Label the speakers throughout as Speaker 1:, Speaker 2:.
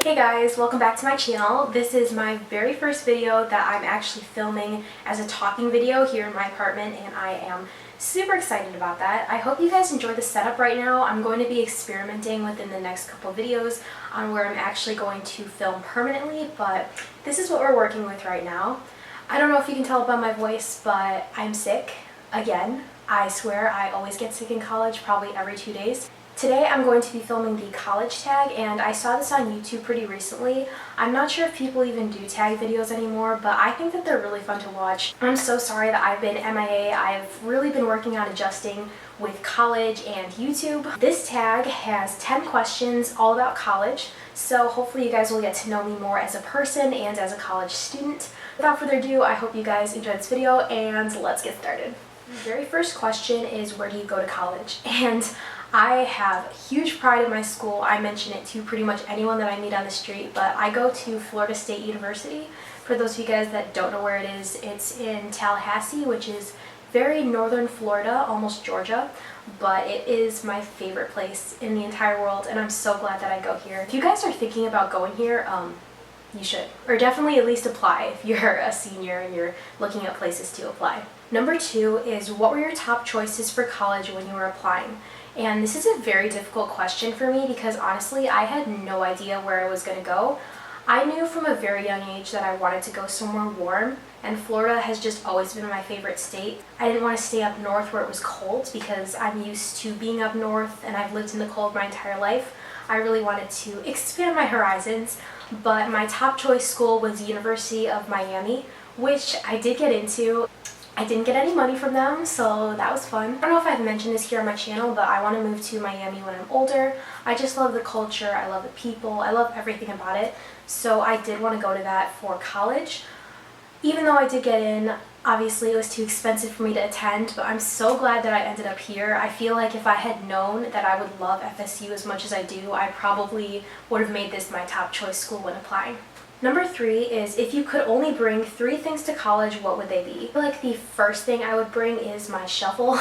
Speaker 1: Hey guys, welcome back to my channel. This is my very first video that I'm actually filming as a talking video here in my apartment, and I am super excited about that. I hope you guys enjoy the setup right now. I'm going to be experimenting within the next couple videos on where I'm actually going to film permanently, but this is what we're working with right now. I don't know if you can tell by my voice, but I'm sick again. I swear I always get sick in college, probably every 2 days. Today I'm going to be filming the college tag, and I saw this on YouTube pretty recently. I'm not sure if people even do tag videos anymore, but I think that they're really fun to watch. I'm so sorry that I've been MIA. I've really been working on adjusting with college and YouTube. This tag has 10 questions all about college, so hopefully you guys will get to know me more as a person and as a college student. Without further ado, I hope you guys enjoyed this video, and let's get started. The very first question is, where do you go to college? And I have huge pride in my school. I mention it to pretty much anyone that I meet on the street, but I go to Florida State University. For those of you guys that don't know where it is, it's in Tallahassee, which is very northern Florida, almost Georgia, but it is my favorite place in the entire world, and I'm so glad that I go here. If you guys are thinking about going here, you should, or definitely at least apply if you're a senior and you're looking at places to apply. Number 2 is, what were your top choices for college when you were applying? And this is a very difficult question for me because honestly, I had no idea where I was going to go. I knew from a very young age that I wanted to go somewhere warm, and Florida has just always been my favorite state. I didn't want to stay up north where it was cold because I'm used to being up north and I've lived in the cold my entire life. I really wanted to expand my horizons, but my top choice school was the University of Miami, which I did get into. I didn't get any money from them, so that was fun. I don't know if I've mentioned this here on my channel, but I want to move to Miami when I'm older. I just love the culture, I love the people, I love everything about it. So I did want to go to that for college. Even though I did get in, obviously it was too expensive for me to attend, but I'm so glad that I ended up here. I feel like if I had known that I would love FSU as much as I do, I probably would have made this my top choice school when applying. Number 3 is, if you could only bring 3 things to college, what would they be? I feel like the first thing I would bring is my shovel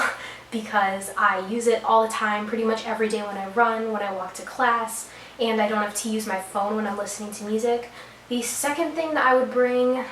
Speaker 1: because I use it all the time, pretty much every day when I run, when I walk to class, and I don't have to use my phone when I'm listening to music. The second thing that I would bring...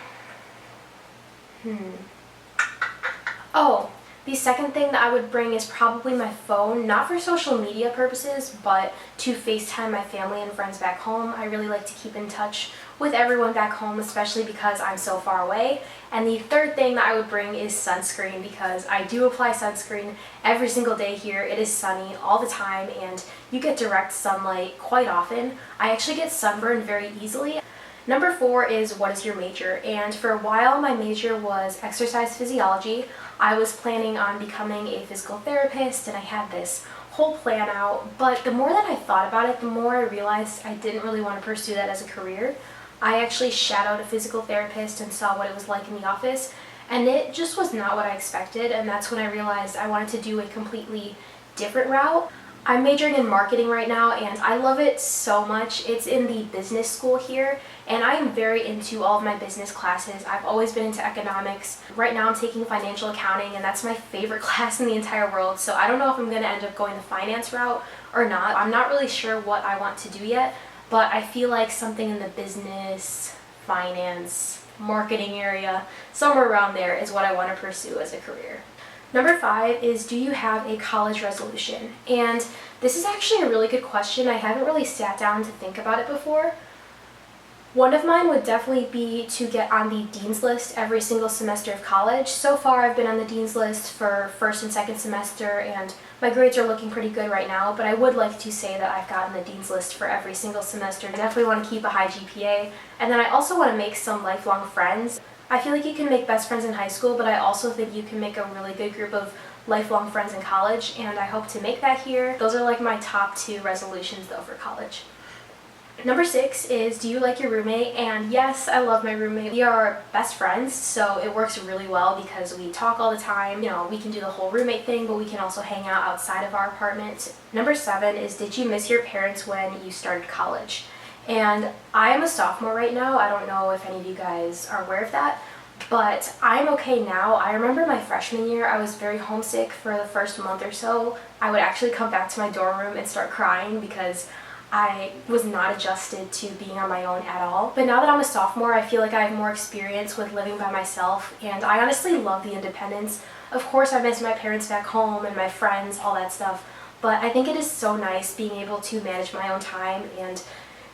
Speaker 1: The second thing that I would bring is probably my phone, not for social media purposes, but to FaceTime my family and friends back home. I really like to keep in touch with everyone back home, especially because I'm so far away. And the third thing that I would bring is sunscreen, because I do apply sunscreen every single day here. It is sunny all the time, and you get direct sunlight quite often. I actually get sunburned very easily. Number 4 is, what is your major? And for a while my major was exercise physiology. I was planning on becoming a physical therapist and I had this whole plan out, but the more that I thought about it, the more I realized I didn't really want to pursue that as a career. I actually shadowed a physical therapist and saw what it was like in the office, and it just was not what I expected, and that's when I realized I wanted to do a completely different route. I'm majoring in marketing right now, and I love it so much. It's in the business school here, and I am very into all of my business classes. I've always been into economics. Right now I'm taking financial accounting, and that's my favorite class in the entire world, so I don't know if I'm going to end up going the finance route or not. I'm not really sure what I want to do yet, but I feel like something in the business, finance, marketing area, somewhere around there is what I want to pursue as a career. Number 5 is, do you have a college resolution? And this is actually a really good question. I haven't really sat down to think about it before. One of mine would definitely be to get on the dean's list every single semester of college. So far I've been on the dean's list for first and second semester, and my grades are looking pretty good right now, but I would like to say that I've gotten the dean's list for every single semester. I definitely want to keep a high GPA, and then I also want to make some lifelong friends. I feel like you can make best friends in high school, but I also think you can make a really good group of lifelong friends in college, and I hope to make that here. Those are like my top 2 resolutions though for college. Number 6 is, do you like your roommate? And yes, I love my roommate. We are best friends, so it works really well because we talk all the time. You know, we can do the whole roommate thing, but we can also hang out outside of our apartment. Number 7 is, did you miss your parents when you started college? And I am a sophomore right now. I don't know if any of you guys are aware of that, but I'm okay now. I remember my freshman year, I was very homesick for the first month or so. I would actually come back to my dorm room and start crying because I was not adjusted to being on my own at all. But now that I'm a sophomore, I feel like I have more experience with living by myself, and I honestly love the independence. Of course, I miss my parents back home and my friends, all that stuff, but I think it is so nice being able to manage my own time and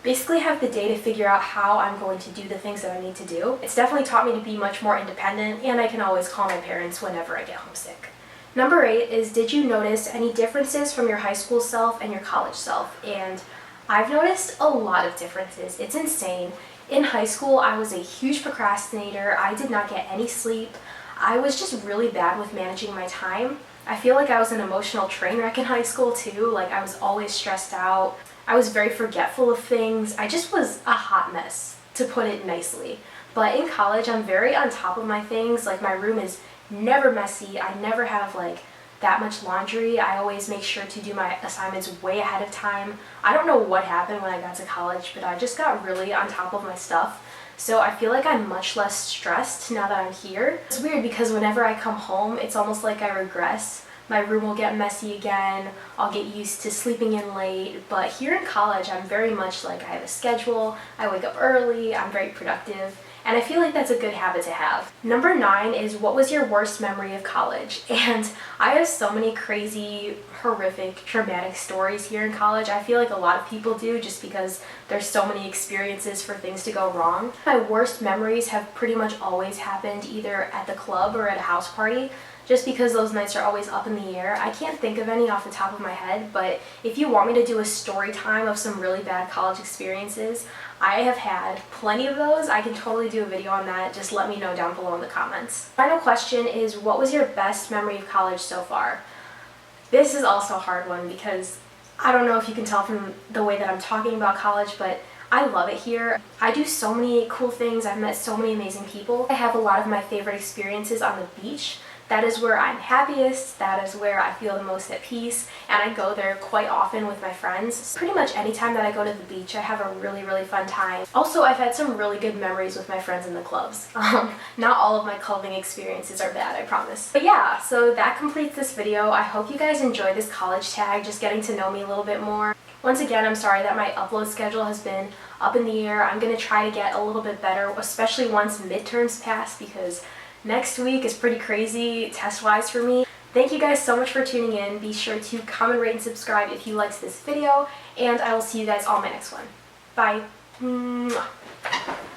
Speaker 1: basically have the day to figure out how I'm going to do the things that I need to do. It's definitely taught me to be much more independent, and I can always call my parents whenever I get homesick. Number 8 is, did you notice any differences from your high school self and your college self? And I've noticed a lot of differences. It's insane. In high school, I was a huge procrastinator. I did not get any sleep. I was just really bad with managing my time. I feel like I was an emotional train wreck in high school too. Like, I was always stressed out. I was very forgetful of things. I just was a hot mess, to put it nicely. But in college, I'm very on top of my things. Like, my room is never messy. I never have like that much laundry. I always make sure to do my assignments way ahead of time. I don't know what happened when I got to college, but I just got really on top of my stuff. So I feel like I'm much less stressed now that I'm here. It's weird because whenever I come home, it's almost like I regress. My room will get messy again, I'll get used to sleeping in late, but here in college I'm very much like, I have a schedule, I wake up early, I'm very productive, and I feel like that's a good habit to have. Number 9 is, what was your worst memory of college? And I have so many crazy, horrific, traumatic stories here in college. I feel like a lot of people do, just because there's so many experiences for things to go wrong. My worst memories have pretty much always happened either at the club or at a house party, just because those nights are always up in the air. I can't think of any off the top of my head, but if you want me to do a story time of some really bad college experiences, I have had plenty of those. I can totally do a video on that. Just let me know down below in the comments. Final question is, what was your best memory of college so far? This is also a hard one because I don't know if you can tell from the way that I'm talking about college, but I love it here. I do so many cool things. I've met so many amazing people. I have a lot of my favorite experiences on the beach. That is where I'm happiest, that is where I feel the most at peace, and I go there quite often with my friends. Pretty much anytime that I go to the beach, I have a really, really fun time. Also, I've had some really good memories with my friends in the clubs. Not all of my clubbing experiences are bad, I promise. But yeah, so that completes this video. I hope you guys enjoyed this college tag, just getting to know me a little bit more. Once again, I'm sorry that my upload schedule has been up in the air. I'm going to try to get a little bit better, especially once midterms pass, because next week is pretty crazy test-wise for me. Thank you guys so much for tuning in. Be sure to comment, rate, and subscribe if you liked this video, and I will see you guys on my next one. Bye. Mwah.